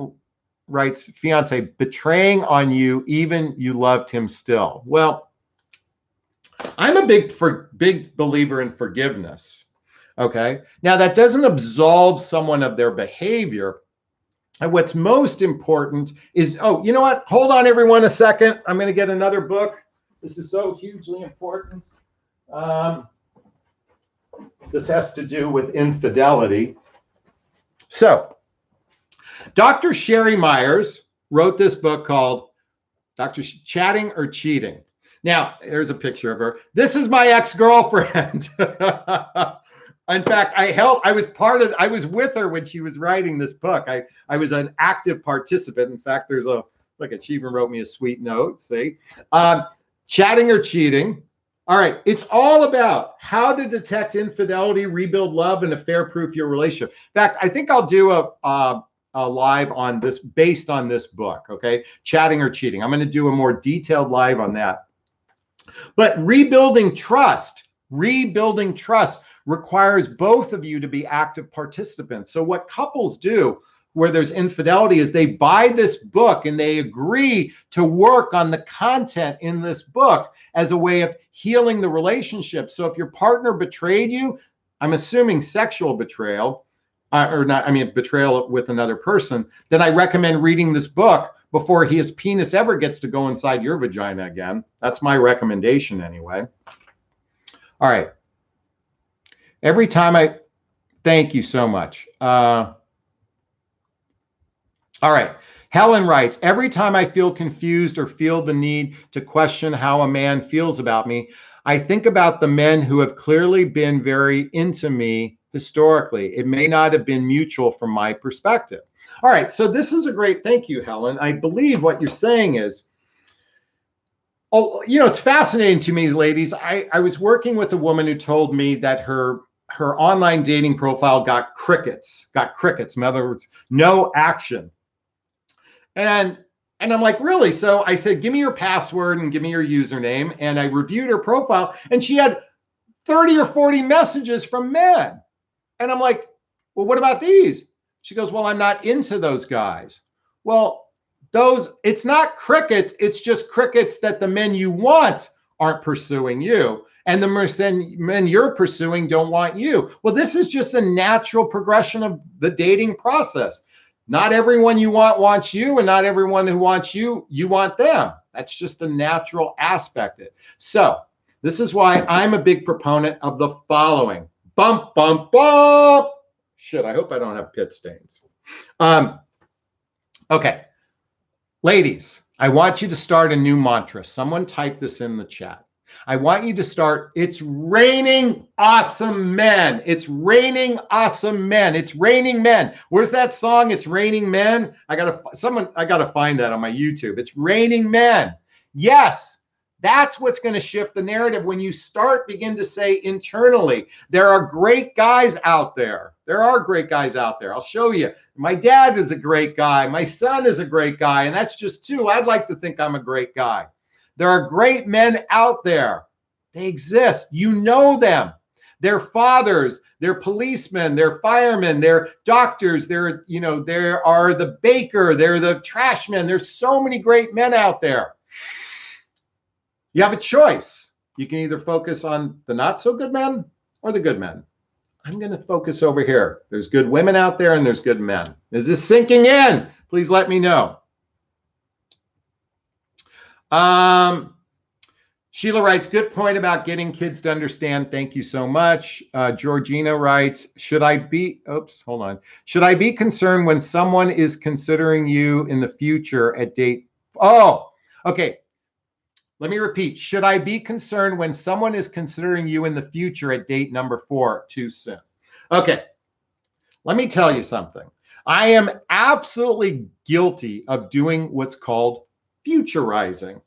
writes fiance betraying on you, even you loved him still? Well, I'm a big believer in forgiveness. Okay. Now that doesn't absolve someone of their behavior. And what's most important is, oh, you know what? Hold on, everyone, a second. I'm going to get another book. This is so hugely important. This has to do with infidelity. So, Dr. Sherry Myers wrote this book called Dr. Chatting or Cheating. Now, here's a picture of her. This is my ex-girlfriend. In fact, I was with her when she was writing this book. I was an active participant. In fact, she even wrote me a sweet note, see? Chatting or cheating. All right, it's all about how to detect infidelity, rebuild love, and affair-proof your relationship. In fact, I think I'll do a live on this based on this book, okay? Chatting or cheating. I'm going to do a more detailed live on that. But rebuilding trust requires both of you to be active participants. So what couples do where there's infidelity is they buy this book and they agree to work on the content in this book as a way of healing the relationship. So if your partner betrayed you, I'm assuming sexual betrayal, betrayal with another person, then I recommend reading this book before his penis ever gets to go inside your vagina again. That's my recommendation anyway. All right. Thank you so much. All right. Helen writes, every time I feel confused or feel the need to question how a man feels about me, I think about the men who have clearly been very into me historically. It may not have been mutual from my perspective. All right. So this is a great, thank you, Helen. I believe what you're saying is, it's fascinating to me, ladies. I was working with a woman who told me that her online dating profile got crickets. In other words, no action. And I'm like, really? So I said, give me your password and give me your username. And I reviewed her profile and she had 30 or 40 messages from men. And I'm like, well, what about these? She goes, well, I'm not into those guys. Well, it's not crickets. It's just crickets that the men you want aren't pursuing you. And the men you're pursuing don't want you. Well, this is just a natural progression of the dating process. Not everyone you want wants you, and not everyone who wants you, you want them. That's just a natural aspect of it. So this is why I'm a big proponent of the following. Bump, bump, bump. Shit, I hope I don't have pit stains. Okay. Ladies, I want you to start a new mantra. Someone type this in the chat. I want you to start, it's raining awesome men. It's raining awesome men. It's raining men. Where's that song? It's raining men. I gotta find that on my YouTube. It's raining men. Yes, that's what's going to shift the narrative when you begin to say internally, there are great guys out there. There are great guys out there. I'll show you. My dad is a great guy. My son is a great guy. And that's just two. I'd like to think I'm a great guy. There are great men out there. They exist. You know them. They're fathers, they're policemen, they're firemen, they're doctors, there are the baker, they're the trash men. There's so many great men out there. You have a choice. You can either focus on the not so good men or the good men. I'm going to focus over here. There's good women out there and there's good men. Is this sinking in? Please let me know. Sheila writes, good point about getting kids to understand. Thank you so much. Georgina writes, should I be concerned when someone is considering you in the future at date? Oh, okay. Let me repeat. Should I be concerned when someone is considering you in the future at date number 4 too soon? Okay. Let me tell you something. I am absolutely guilty of doing what's called futurizing.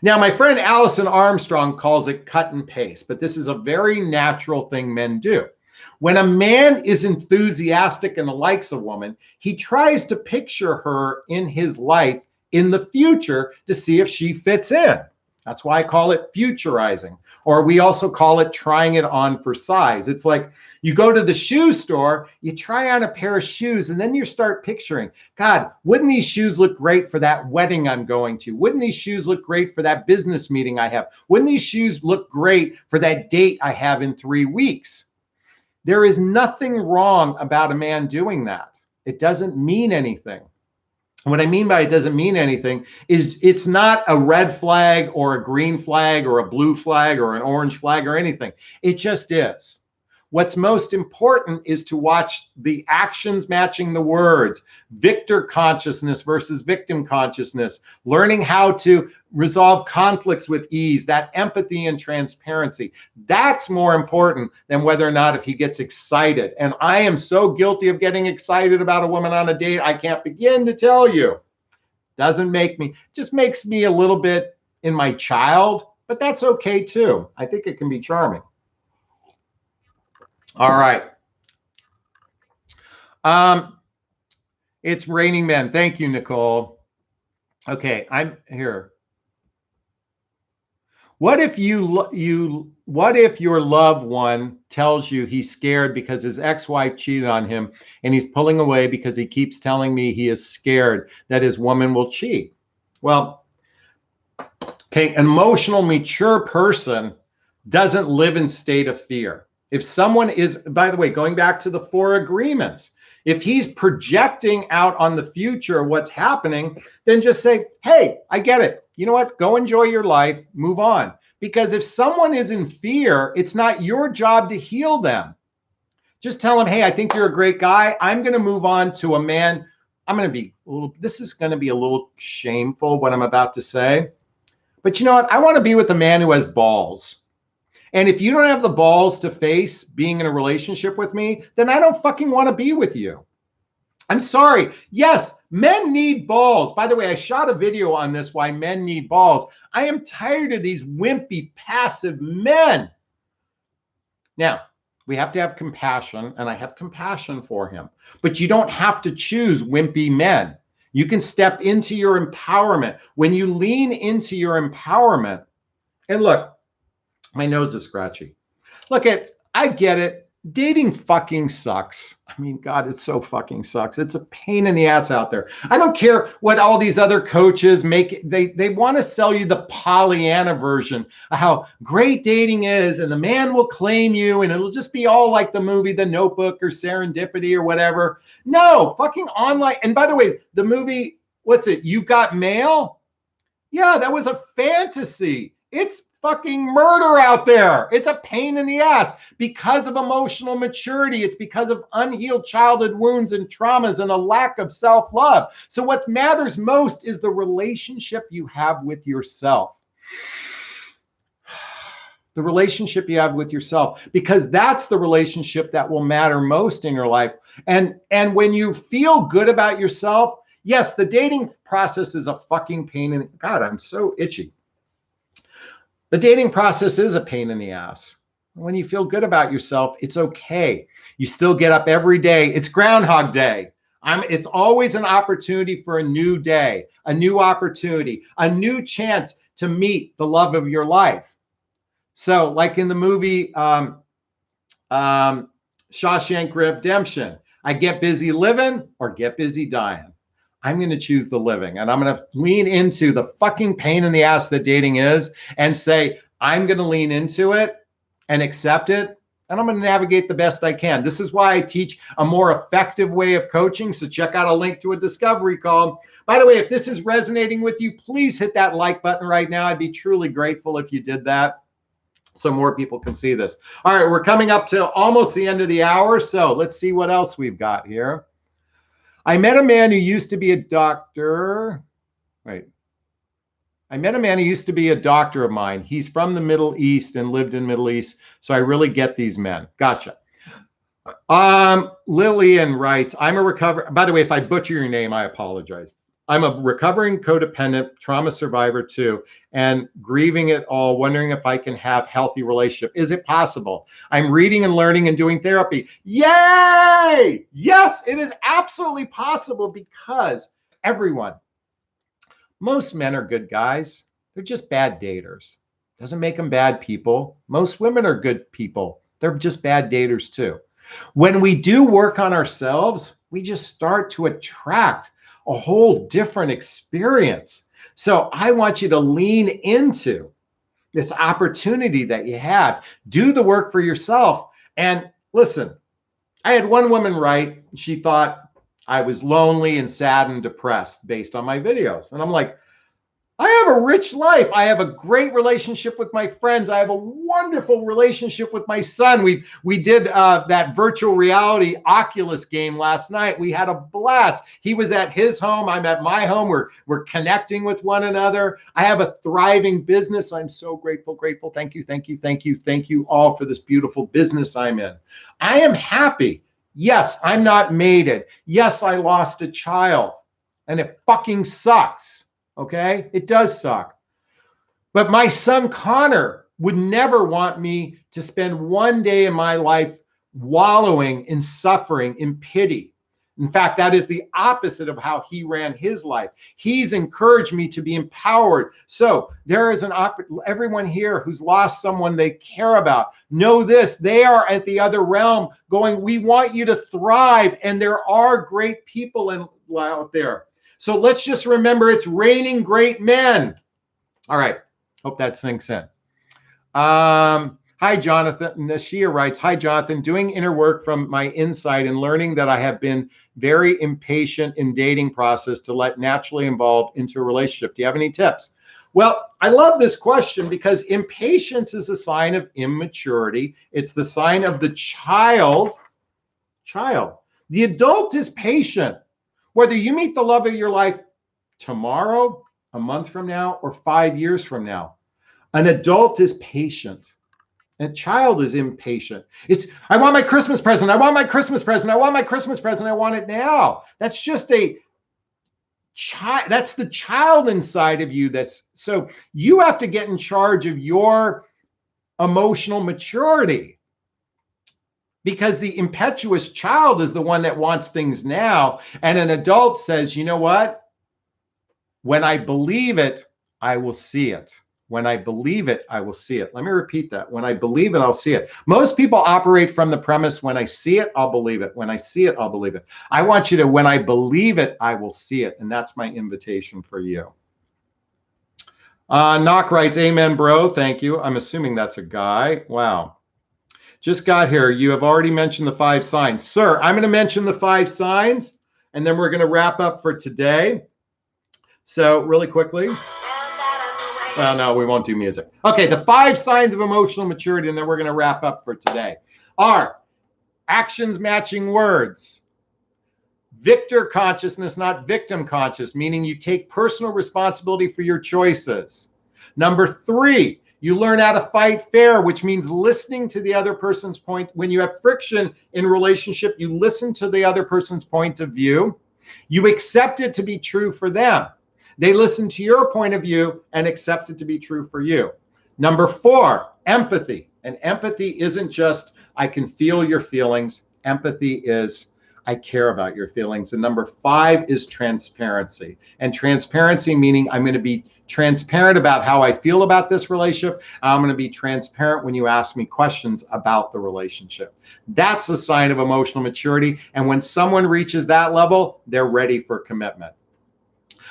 Now, my friend Allison Armstrong calls it cut and paste, but this is a very natural thing men do. When a man is enthusiastic and likes a woman, he tries to picture her in his life in the future to see if she fits in. That's why I call it futurizing, or we also call it trying it on for size. It's like you go to the shoe store, you try on a pair of shoes, and then you start picturing, God, wouldn't these shoes look great for that wedding I'm going to? Wouldn't these shoes look great for that business meeting I have? Wouldn't these shoes look great for that date I have in 3 weeks? There is nothing wrong about a man doing that. It doesn't mean anything. What I mean by it doesn't mean anything is it's not a red flag or a green flag or a blue flag or an orange flag or anything. It just is. What's most important is to watch the actions matching the words, victor consciousness versus victim consciousness, learning how to resolve conflicts with ease, that empathy and transparency. That's more important than whether or not if he gets excited. And I am so guilty of getting excited about a woman on a date, I can't begin to tell you. Doesn't make me, just makes me a little bit in my child, but that's okay too. I think it can be charming. All right. It's Raining Men. Thank you, Nicole. Okay, I'm here. What if what if your loved one tells you he's scared because his ex-wife cheated on him and he's pulling away because he keeps telling me he is scared that his woman will cheat? Well, okay, an emotional, mature person doesn't live in state of fear. If someone is, by the way, going back to the 4 agreements, if he's projecting out on the future what's happening, then just say, hey, I get it. You know what? Go enjoy your life, move on. Because if someone is in fear, it's not your job to heal them. Just tell them, hey, I think you're a great guy. I'm going to move on to a man. I'm going to be a little, this is going to be a little shameful, what I'm about to say. But you know what? I want to be with a man who has balls. And if you don't have the balls to face being in a relationship with me, then I don't fucking want to be with you. I'm sorry. Yes, men need balls. By the way, I shot a video on this, why men need balls. I am tired of these wimpy, passive men. Now, we have to have compassion, and I have compassion for him. But you don't have to choose wimpy men. You can step into your empowerment. When you lean into your empowerment, and look, my nose is scratchy. Look, I get it. Dating fucking sucks. I mean, God, it so fucking sucks. It's a pain in the ass out there. I don't care what all these other coaches make. They want to sell you the Pollyanna version of how great dating is, and the man will claim you, and it'll just be all like the movie The Notebook or Serendipity or whatever. No, fucking online. And by the way, the movie, what's it? You've Got Mail? Yeah, that was a fantasy. It's fucking murder out there. It's a pain in the ass because of emotional maturity. It's because of unhealed childhood wounds and traumas and a lack of self-love. So what matters most is the relationship you have with yourself. The relationship you have with yourself, because that's the relationship that will matter most in your life. And when you feel good about yourself, yes, the dating process is a fucking pain in, God, I'm so itchy. The dating process is a pain in the ass. When you feel good about yourself, it's okay. You still get up every day. It's Groundhog Day. It's always an opportunity for a new day, a new opportunity, a new chance to meet the love of your life. So like in the movie Shawshank Redemption, I get busy living or get busy dying. I'm going to choose the living, and I'm going to lean into the fucking pain in the ass that dating is and say, I'm going to lean into it and accept it. And I'm going to navigate the best I can. This is why I teach a more effective way of coaching. So check out a link to a discovery call. By the way, if this is resonating with you, please hit that like button right now. I'd be truly grateful if you did that so more people can see this. All right, we're coming up to almost the end of the hour. So let's see what else we've got here. I met a man who used to be a doctor. Right. I met a man who used to be a doctor of mine. He's from the Middle East and lived in Middle East. So I really get these men. Gotcha. Lillian writes, I'm a recovering, by the way, if I butcher your name, I apologize. I'm a recovering codependent trauma survivor too, and grieving it all, wondering if I can have healthy relationship. Is it possible? I'm reading and learning and doing therapy. Yay! Yes, it is absolutely possible, because everyone, most men are good guys. They're just bad daters. Doesn't make them bad people. Most women are good people. They're just bad daters too. When we do work on ourselves, we just start to attract a whole different experience. So I want you to lean into this opportunity that you have. Do the work for yourself. And listen, I had one woman write, she thought I was lonely and sad and depressed based on my videos. And I'm like, I have a rich life. I have a great relationship with my friends. I have a wonderful relationship with my son. We did that virtual reality Oculus game last night. We had a blast. He was at his home. I'm at my home. We're connecting with one another. I have a thriving business. I'm so grateful. Thank you all for this beautiful business I'm in. I am happy. Yes, I'm not mated. Yes, I lost a child, and it fucking sucks. Okay, it does suck. But my son Connor would never want me to spend one day in my life wallowing in suffering, in pity. In fact, that is the opposite of how he ran his life. He's encouraged me to be empowered. So there is everyone here who's lost someone they care about, know this, they are at the other realm going, we want you to thrive. And there are great people out there. So let's just remember it's raining great men. All right. Hope that sinks in. Hi, Jonathan. Nashia writes, hi, Jonathan. Doing inner work from my insight and learning that I have been very impatient in dating process to let naturally evolve into a relationship. Do you have any tips? Well, I love this question because impatience is a sign of immaturity. It's the sign of the child. The adult is patient. Whether you meet the love of your life tomorrow, a month from now, or 5 years from now, an adult is patient. A child is impatient. It's, I want my Christmas present. I want my Christmas present. I want my Christmas present. I want it now. That's just a child. That's the child inside of you. So you have to get in charge of your emotional maturity. Because the impetuous child is the one that wants things now. And an adult says, you know what? When I believe it, I will see it. When I believe it, I will see it. Let me repeat that. When I believe it, I'll see it. Most people operate from the premise, when I see it, I'll believe it. When I see it, I'll believe it. I want you to, when I believe it, I will see it. And that's my invitation for you. Knock writes, amen, bro. Thank you. I'm assuming that's a guy. Wow. Just got here. You have already mentioned the 5 signs. Sir, I'm going to mention the 5 signs, and then we're going to wrap up for today. So really quickly. Well, no, we won't do music. Okay, the 5 signs of emotional maturity, and then we're going to wrap up for today, are actions matching words. Victor consciousness, not victim conscious, meaning you take personal responsibility for your choices. Number 3, you learn how to fight fair, which means listening to the other person's point. When you have friction in relationship, you listen to the other person's point of view. You accept it to be true for them. They listen to your point of view and accept it to be true for you. Number 4, empathy. And empathy isn't just, I can feel your feelings. Empathy is, I care about your feelings. And number 5 is transparency. And transparency meaning I'm going to be transparent about how I feel about this relationship. I'm going to be transparent when you ask me questions about the relationship. That's a sign of emotional maturity. And when someone reaches that level, they're ready for commitment.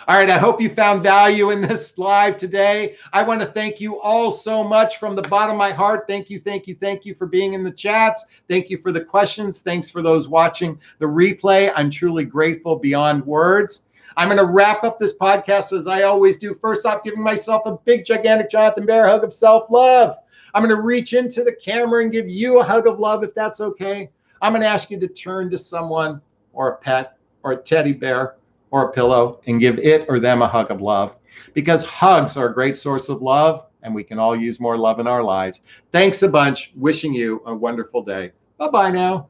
All right, I hope you found value in this live today. I want to thank you all so much from the bottom of my heart. Thank you for being in the chats. Thank you for the questions. Thanks for those watching the replay. I'm truly grateful beyond words. I'm going to wrap up this podcast as I always do. First off, giving myself a big, gigantic Jonathan Bear hug of self-love. I'm going to reach into the camera and give you a hug of love, if that's okay. I'm going to ask you to turn to someone or a pet or a teddy bear or a pillow and give it or them a hug of love, because hugs are a great source of love and we can all use more love in our lives. Thanks a bunch. Wishing you a wonderful day. Bye-bye now.